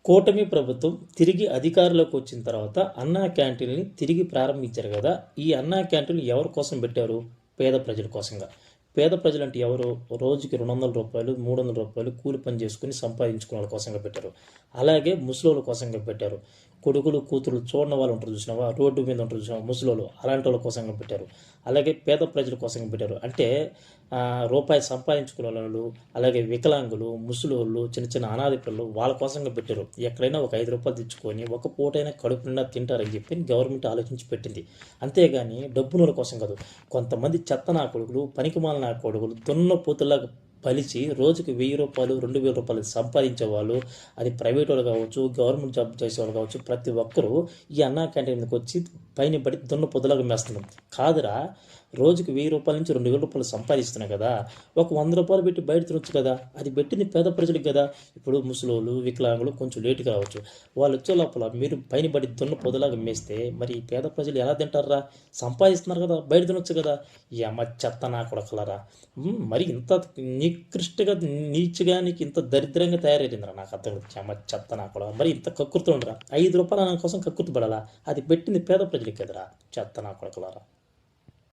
కూటమి ప్రభుత్వం తిరిగి అధికారంలోకి వచ్చిన తర్వాత అన్నా క్యాంటీన్ని తిరిగి ప్రారంభించారు కదా. ఈ అన్నా క్యాంటీన్ ఎవరి కోసం పెట్టారు? పేద ప్రజల కోసంగా. పేద ప్రజలు అంటే ఎవరు? రోజుకి 200 రూపాయలు 300 రూపాయలు కూలి పని చేసుకుని సంపాదించుకునే వాళ్ళ కోసంగా పెట్టారు. అలాగే ముసలోళ్ళ కోసంగా పెట్టారు. కొడుకులు కూతురు చూడని వాళ్ళు ఉంటారు చూసినావా, రోడ్డు మీద ఉంటారు చూసినావా ముసలోళ్ళు, అలాంటి వాళ్ళ కోసంగా పెట్టారు. అలాగే పేద ప్రజల కోసంగా పెట్టారు. అంటే రూపాయి సంపాదించుకునే వాళ్ళు, అలాగే వికలాంగులు, ముసలోళ్ళు, చిన్న చిన్న అనాథ పిల్లలు వాళ్ళ కోసంగా పెట్టారు. ఎక్కడైనా ఒక 5 రూపాయలు తెచ్చుకొని ఒక పూటైనా కడుపు నిండా తింటారని చెప్పి గవర్నమెంట్ ఆలోచించి పెట్టింది. అంతేగాని డబ్బునోళ్ళ కోసం కాదు. కొంతమంది చెత్త నా కొడుకులు, పనికిమాల నా కొడుకులు దున్నపోతుల్లాగా పలిచి రోజుకి 1000 రూపాయలు 2000 రూపాయలు సంపాదించే వాళ్ళు, అది ప్రైవేట్ వాళ్ళు కావచ్చు, గవర్నమెంట్ జాబ్ చేసేవాళ్ళు కావచ్చు, ప్రతి ఒక్కరూ ఈ అన్నా క్యాంటీన్ మీదకి వచ్చి పైన పడి దున్నపోతులాగా మేస్తున్నాం. కాదురా, రోజుకి 1000 రూపాయల నుంచి 2000 రూపాయలు సంపాదిస్తున్నాయి కదా, ఒక 100 రూపాయలు పెట్టి బయట తినొచ్చు కదా. అది పెట్టింది పేద ప్రజలకు కదా. ఇప్పుడు ముసలోళ్ళు, వికలాంగులు కొంచెం లేటుగా రావచ్చు. వాళ్ళు వచ్చే లోపల మీరు పైన పడి దున్నపోతులాగా మేస్తే మరి పేద ప్రజలు ఎలా తింటారా? సంపాదిస్తున్నారు కదా, బయట తినొచ్చు కదా. ఈ అమ్మ చెత్త నా కొడకలరా, మరి ఇంత నికృష్టగా నీచుగా నీకు ఇంత దరిద్రంగా తయారైందిరా, నాకు అర్థం కాదు. అమ్మ చెత్త నా కొడక, మరి ఇంత కక్కుర్తు ఉండరా? 5 రూపాయలు నా కోసం కక్కుర్తి పడాలా? అది పెట్టింది పేద ప్రజలకి కదరా, చెత్త నా కొడకలారా.